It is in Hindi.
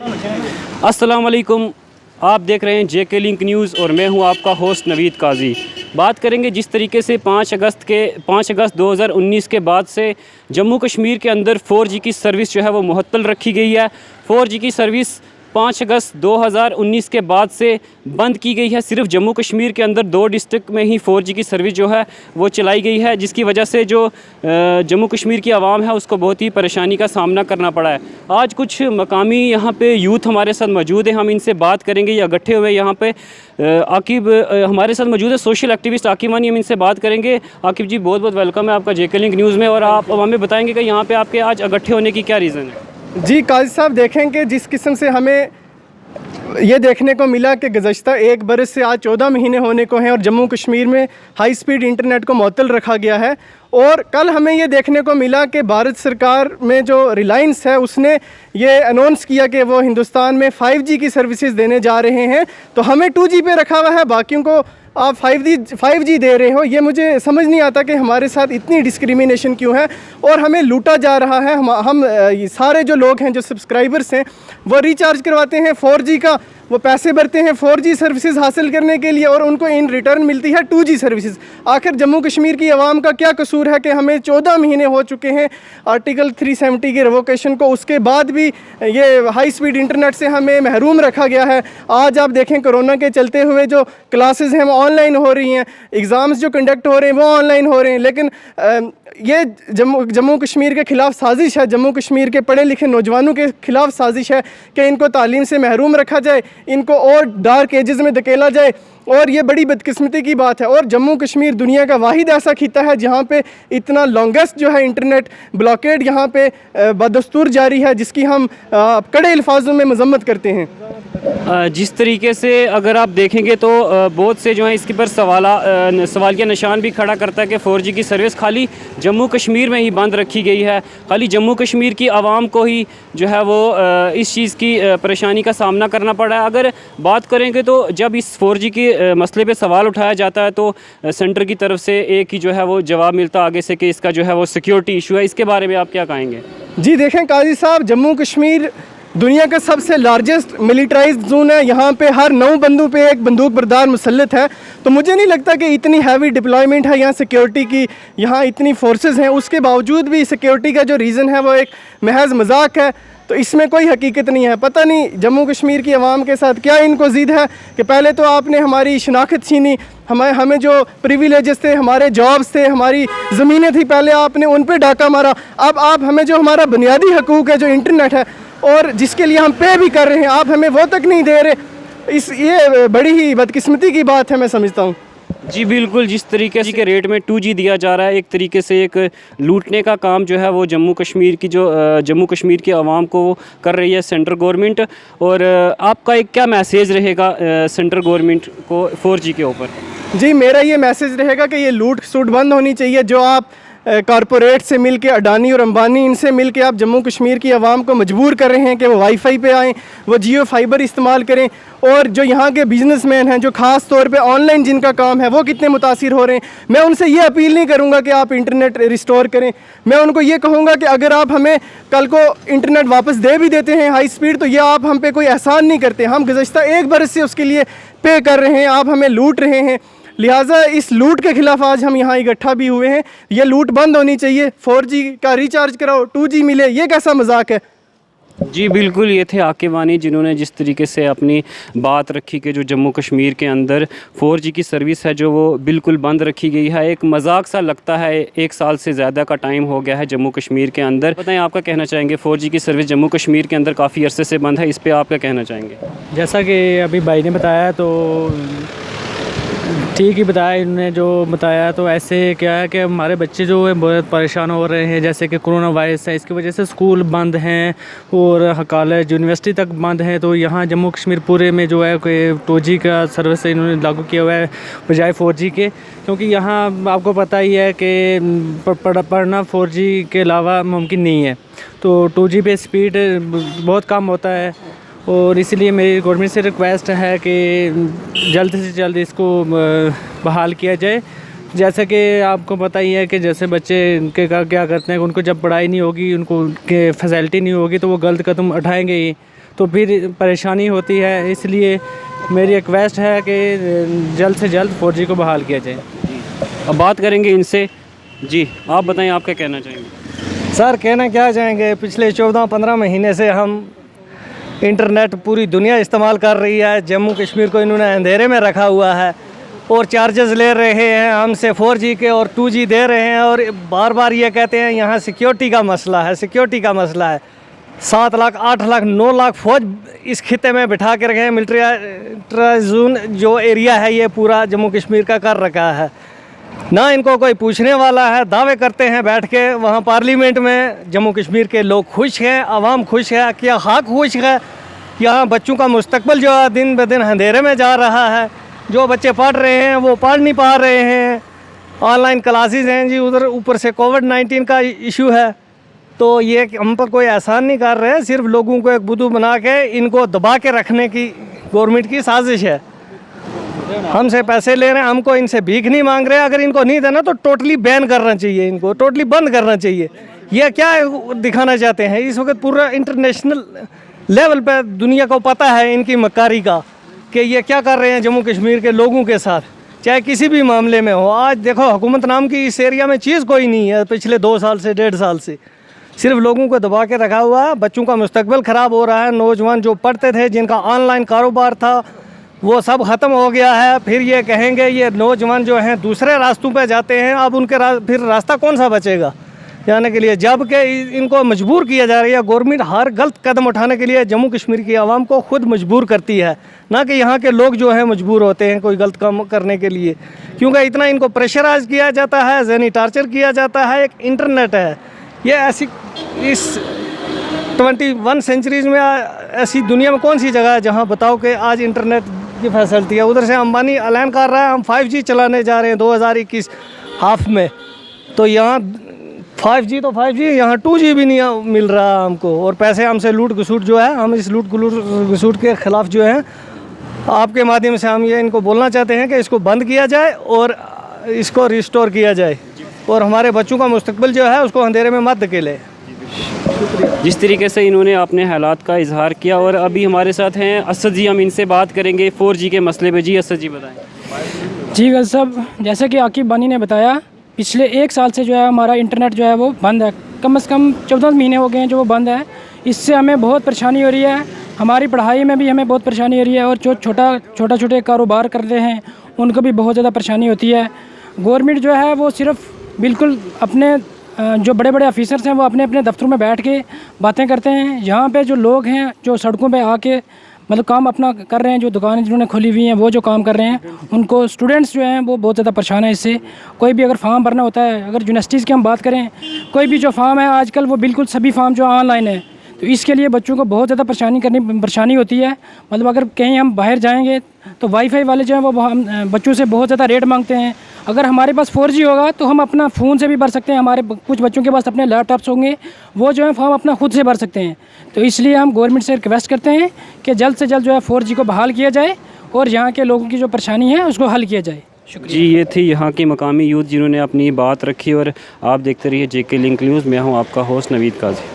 अस्सलाम वालेकुम, आप देख रहे हैं जेके लिंक न्यूज़ और मैं हूं आपका होस्ट नवीद काजी। बात करेंगे जिस तरीके से 5 अगस्त 2019 के बाद से जम्मू कश्मीर के अंदर 4G की सर्विस जो है वो मुअत्तल रखी गई है। 4G की सर्विस 5 अगस्त 2019 के बाद से बंद की गई है। सिर्फ जम्मू कश्मीर के अंदर 2 डिस्ट्रिक्ट में ही 4G की सर्विस जो है वो चलाई गई है, जिसकी वजह से जो जम्मू कश्मीर की आवाम है उसको बहुत ही परेशानी का सामना करना पड़ा है। आज कुछ मकामी यहाँ पे यूथ हमारे साथ मौजूद है, हम इनसे बात करेंगे। ये इकट्ठे हुए यहाँ पे आकिब हमारे साथ मौजूद है, सोशल एक्टिविस्ट आकिब वानी, हम इनसे बात करेंगे। आकिब जी, बहुत बहुत वेलकम है आपका जेके लिंक न्यूज़ में, और आप हमें बताएँगे कि यहाँ पर आपके आज इकट्ठे होने की क्या रीज़न है। जी काजी साहब, देखें कि जिस किस्म से हमें ये देखने को मिला कि गुज़श्ता 1 बरस से आज 14 महीने होने को हैं और जम्मू कश्मीर में हाई स्पीड इंटरनेट को मुअत्तल रखा गया है। और कल हमें ये देखने को मिला कि भारत सरकार में जो रिलायंस है उसने ये अनाउंस किया कि वो हिंदुस्तान में 5G की सर्विसेज देने जा रहे हैं। तो हमें 2G पे रखा हुआ है, बाकियों को आप 5G दे रहे हो। ये मुझे समझ नहीं आता कि हमारे साथ इतनी डिस्क्रिमिनेशन क्यों है और हमें लूटा जा रहा है। हम सारे जो लोग हैं, जो सब्सक्राइबर्स हैं, वो रिचार्ज करवाते हैं 4G का, वो पैसे भरते हैं 4G सर्विसेज हासिल करने के लिए और उनको इन रिटर्न मिलती है 2G सर्विसेज। आखिर जम्मू कश्मीर की आवाम का क्या कसूर है कि हमें 14 महीने हो चुके हैं आर्टिकल 370 के रिवोकेशन को, उसके बाद भी ये हाई स्पीड इंटरनेट से हमें महरूम रखा गया है। आज आप देखें, कोरोना के चलते हुए जो क्लासेस हैं वो ऑनलाइन हो रही हैं, एग्ज़ाम्स जो कंडक्ट हो रहे हैं वो ऑनलाइन हो रहे हैं। लेकिन ये जम्मू कश्मीर के ख़िलाफ़ साजिश है, जम्मू कश्मीर के पढ़े लिखे नौजवानों के ख़िलाफ़ साजिश है कि इनको तालीम से महरूम रखा जाए, इनको और डार्क एजेस में धकेला जाए। और ये बड़ी बदकिस्मती की बात है। और जम्मू कश्मीर दुनिया का वाहिद ऐसा खिता है जहाँ पे इतना लॉन्गेस्ट जो है इंटरनेट ब्लॉकेड यहाँ पे बदस्तूर जारी है, जिसकी हम कड़े अल्फाजों में मजम्मत करते हैं। जिस तरीके से अगर आप देखेंगे तो बहुत से जो है इसके पर सवालिया निशान भी खड़ा करता है कि 4G की सर्विस खाली जम्मू कश्मीर में ही बंद रखी गई है, खाली जम्मू कश्मीर की आवाम को ही जो है वो इस चीज़ की परेशानी का सामना करना पड़ा है। अगर बात करेंगे तो जब इस 4G के मसले पे सवाल उठाया जाता है तो सेंटर की तरफ से एक ही जो है वो जवाब मिलता आगे से कि इसका जो है वो सिक्योरिटी इशू है। इसके बारे में आप क्या कहेंगे? जी देखें काजी साहब, जम्मू कश्मीर दुनिया का सबसे लार्जेस्ट मिलिट्राइज्ड जोन है। यहाँ पे हर 9 बंदूक पे एक बंदूक बरदार मुसल्लत है। तो मुझे नहीं लगता कि इतनी हैवी डिप्लॉयमेंट है यहाँ सिक्योरिटी की, यहाँ इतनी फोर्सेस हैं, उसके बावजूद भी सिक्योरिटी का जो रीज़न है वो एक महज मजाक है। तो इसमें कोई हकीकत नहीं है। पता नहीं जम्मू कश्मीर की आवाम के साथ क्या इनको ज़िद है कि पहले तो आपने हमारी शनाख्त छीनी, हमें जो प्रिविलेजेस थे, हमारे जॉब्स थे, हमारी ज़मीनें थी, पहले आपने उन पे डाका मारा। अब आप हमें जो हमारा बुनियादी हकूक़ है, जो इंटरनेट है और जिसके लिए हम पे भी कर रहे हैं, आप हमें वो तक नहीं दे रहे। ये बड़ी ही बदकिस्मती की बात है, मैं समझता हूँ। जी बिल्कुल, जिस तरीके के रेट में 2G दिया जा रहा है, एक तरीके से एक लूटने का काम जो है वो जम्मू कश्मीर की आवाम को कर रही है सेंट्रल गवर्नमेंट। और आपका एक क्या मैसेज रहेगा सेंट्रल गवर्नमेंट को 4G के ऊपर? जी, मेरा ये मैसेज रहेगा कि ये लूट सूट बंद होनी चाहिए। जो आप कॉरपोरेट से मिल के, अडानी और अंबानी, इनसे मिल के आप जम्मू कश्मीर की आवाम को मजबूर कर रहे हैं कि वो वाईफाई पे आएँ, वो जियो फाइबर इस्तेमाल करें। और जो यहाँ के बिजनेसमैन हैं, जो ख़ास तौर पे ऑनलाइन जिनका काम है, वो कितने मुतासिर हो रहे हैं। मैं उनसे ये अपील नहीं करूँगा कि आप इंटरनेट रिस्टोर करें। मैं उनको ये कहूँगा कि अगर आप हमें कल को इंटरनेट वापस दे भी देते हैं हाई स्पीड, तो ये आप हम पे कोई एहसान नहीं करते। हम गुज़श्ता 1 बरस से उसके लिए पे कर रहे हैं, आप हमें लूट रहे हैं। लिहाजा इस लूट के ख़िलाफ़ आज हम यहाँ इकट्ठा भी हुए हैं। ये लूट बंद होनी चाहिए। 4G का रिचार्ज कराओ, 2G मिले, ये कैसा मजाक है? जी बिल्कुल, ये थे आकिब वानी जिन्होंने जिस तरीके से अपनी बात रखी कि जो जम्मू कश्मीर के अंदर 4G की सर्विस है जो वो बिल्कुल बंद रखी गई है। एक मजाक सा लगता है, 1 साल से ज़्यादा का टाइम हो गया है जम्मू कश्मीर के अंदर। बताएं, आपका कहना चाहेंगे 4G की सर्विस जम्मू कश्मीर के अंदर काफ़ी अरसे से बंद है, इस पर आप क्या कहना चाहेंगे? जैसा कि अभी भाई ने बताया तो ठीक ही बताया इन्होंने जो बताया। तो ऐसे क्या है कि हमारे बच्चे जो है बहुत परेशान हो रहे हैं, जैसे कि कोरोना वायरस है, इसकी वजह से स्कूल बंद हैं और कॉलेज यूनिवर्सिटी तक बंद हैं। तो यहाँ जम्मू कश्मीर पूरे में जो है कोई 2G का सर्विस इन्होंने लागू किया हुआ है बजाय 4G के, क्योंकि यहाँ आपको पता ही है कि पढ़ना 4G के अलावा मुमकिन नहीं है। तो 2G पे स्पीड बहुत कम होता है और इसलिए मेरी गवर्नमेंट से रिक्वेस्ट है कि जल्द से जल्द इसको बहाल किया जाए। जैसे कि आपको पता ही है कि जैसे बच्चे इनके क्या करते हैं, उनको जब पढ़ाई नहीं होगी, उनको फैसिलिटी नहीं होगी तो वो गलत कदम उठाएंगे ही। तो फिर परेशानी होती है। इसलिए मेरी रिक्वेस्ट है कि जल्द से जल्द 4G को बहाल किया जाए। अब बात करेंगे इनसे। जी आप बताएं, आप क्या कहना चाहेंगे? सर कहना क्या चाहेंगे, पिछले 14-15 महीने से हम इंटरनेट पूरी दुनिया इस्तेमाल कर रही है। जम्मू कश्मीर को इन्होंने अंधेरे में रखा हुआ है और चार्जेस ले रहे हैं हमसे 4G के और 2G दे रहे हैं, और बार बार ये कहते हैं यहाँ सिक्योरिटी का मसला है, सिक्योरिटी का मसला है। 7 लाख 8 लाख 9 लाख फौज इस खिते में बिठा के रखे हैं। मिलिट्री जोन जो एरिया है ये पूरा जम्मू कश्मीर का कर रखा है, ना इनको कोई पूछने वाला है। दावे करते हैं बैठ के वहाँ पार्लियामेंट में, जम्मू कश्मीर के लोग खुश हैं, आवाम खुश है, क्या खाक खुश है। यहाँ बच्चों का मुस्तकबिल जो है दिन ब दिन अंधेरे में जा रहा है। जो बच्चे पढ़ रहे हैं वो पढ़ नहीं पा रहे हैं, ऑनलाइन क्लासेस हैं जी, उधर ऊपर से कोविड-19 का इशू है। तो ये हम पर कोई एहसान नहीं कर रहे हैं, सिर्फ लोगों को एक बुद्धू बना के इनको दबा के रखने की गवर्नमेंट की साजिश है। हमसे पैसे ले रहे हैं, हमको इनसे भीख नहीं मांग रहे हैं। अगर इनको नहीं देना तो टोटली बैन करना चाहिए, इनको टोटली बंद करना चाहिए। ये क्या दिखाना चाहते हैं? इस वक्त पूरा इंटरनेशनल लेवल पे दुनिया को पता है इनकी मक्कारी का कि ये क्या कर रहे हैं जम्मू कश्मीर के लोगों के साथ, चाहे किसी भी मामले में हो। आज देखो हुकूमत नाम की इस एरिया में चीज़ कोई नहीं है, पिछले 2 साल से 1.5 साल से सिर्फ लोगों को दबा के रखा हुआ है। बच्चों का मुस्तकबिल ख़राब हो रहा है। नौजवान जो पढ़ते थे, जिनका ऑनलाइन कारोबार था, वो सब ख़त्म हो गया है। फिर ये कहेंगे ये नौजवान जो हैं दूसरे रास्तों पे जाते हैं, अब उनके फिर रास्ता कौन सा बचेगा जाने के लिए, जबकि इनको मजबूर किया जा रही है। गवर्नमेंट हर गलत कदम उठाने के लिए जम्मू कश्मीर की आवाम को खुद मजबूर करती है, ना कि यहाँ के लोग जो हैं मजबूर होते हैं कोई गलत काम करने के लिए, क्योंकि इतना इनको प्रेशराइज किया जाता है, ज़हनी टार्चर किया जाता है। एक इंटरनेट है ये ऐसी, इस 21 सेंचुरीज़ में ऐसी दुनिया में कौन सी जगह है जहाँ बताओ कि आज इंटरनेट की फैसिलिटी है। उधर से अंबानी ऐलान कर रहा है हम 5G चलाने जा रहे हैं 2021 हाफ में, तो यहाँ 5G तो 5G, यहाँ 2G भी नहीं मिल रहा हमको, और पैसे हमसे लूट घसूट जो है, हम इस लूट घसूट के ख़िलाफ़ जो है आपके माध्यम से हम ये इनको बोलना चाहते हैं कि इसको बंद किया जाए और इसको रिस्टोर किया जाए, और हमारे बच्चों का मुस्तकबिल जो है उसको अंधेरे में मत धकेले। जिस तरीके से इन्होंने अपने हालात का इजहार किया, और अभी हमारे साथ हैं असद जी, हम इनसे बात करेंगे 4G के मसले पे। जी असद जी बताएं। जी वैसे साहब, जैसे कि आकिब बानी ने बताया, पिछले 1 साल से जो है हमारा इंटरनेट जो है वो बंद है। कम से कम 14 महीने हो गए हैं जो वो बंद है। इससे हमें बहुत परेशानी हो रही है, हमारी पढ़ाई में भी हमें बहुत परेशानी हो रही है, और जो छोटे कारोबार करते हैं उनको भी बहुत ज़्यादा परेशानी होती है। गवर्नमेंट जो है वो सिर्फ बिल्कुल अपने जो बड़े बड़े ऑफिसर्स हैं वो अपने अपने दफ्तरों में बैठ के बातें करते हैं। यहाँ पे जो लोग हैं जो सड़कों पे आके मतलब काम अपना कर रहे हैं, जो दुकानें जिन्होंने खोली हुई हैं वो जो काम कर रहे हैं, उनको स्टूडेंट्स जो हैं वो बहुत ज़्यादा परेशान है इससे। कोई भी अगर फॉर्म भरना होता है, अगर यूनिवर्सिटीज़ की हम बात करें, कोई भी जो फॉर्म है आजकल वो बिल्कुल सभी फॉर्म जो ऑनलाइन है, तो इसके लिए बच्चों को बहुत ज़्यादा परेशानी होती है। मतलब अगर कहीं हम बाहर जाएंगे तो वाईफाई वाले जो हैं वो हम बच्चों से बहुत ज़्यादा रेट मांगते हैं। अगर हमारे पास 4G होगा तो हम अपना फ़ोन से भी भर सकते हैं, हमारे कुछ बच्चों के पास अपने लैपटॉप्स होंगे, वो जो है फॉर्म अपना खुद से भर सकते हैं। तो इसलिए हम गवर्नमेंट से रिक्वेस्ट करते हैं कि जल्द से जल्द जो है 4G को बहाल किया जाए और यहाँ के लोगों की जो परेशानी है उसको हल किया जाए। जी ये थी यहाँ की मकामी यूथ जिन्होंने अपनी बात रखी, और आप देखते रहिए JK लिंक न्यूज़। मैं हूँ आपका होस्ट नवीद काजी।